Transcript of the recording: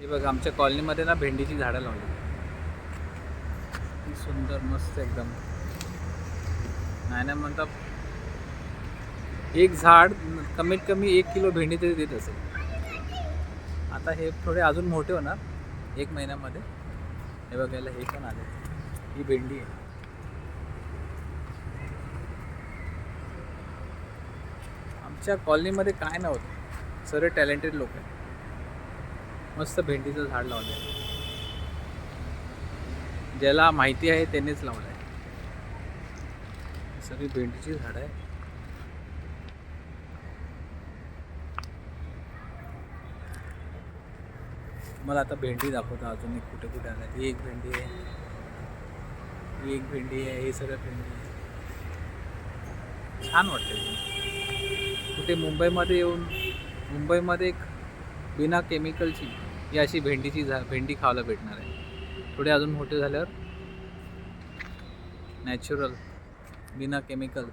हे बघा आमच्या कॉलनीमध्ये ना भेंडीची झाडं लावली. ती सुंदर मस्त एकदम. नाही नाही म्हणता एक झाड कमीत कमी 1 किलो भेंडी तरी देत असेल. आता हे थोडे अजून मोठे होणार 1 महिन्यामध्ये. हे बघायला हे पण आले. ही भेंडी आहे. आमच्या कॉलनीमध्ये काय नव्हतं, सर्व टॅलेंटेड लोक आहेत. मस्त भेंडीचं झाड लावलं आहे. ज्याला माहिती आहे त्यांनीच लावलं आहे. सगळी भेंडीची झाड आहे. मला आता भेंडी दाखवतो अजून एक कुठे कुठे आल्या. ही एक भेंडी आहे, ही एक भेंडी आहे, हे सगळं भेंडी आहे. छान वाटते. कुठे मुंबईमध्ये येऊन मुंबईमध्ये एक बिना केमिकलची ही अशी भेंडीची भेंडी खायला भेटणार आहे. थोडे अजून मोठे झाल्यावर नॅचरल बिना केमिकल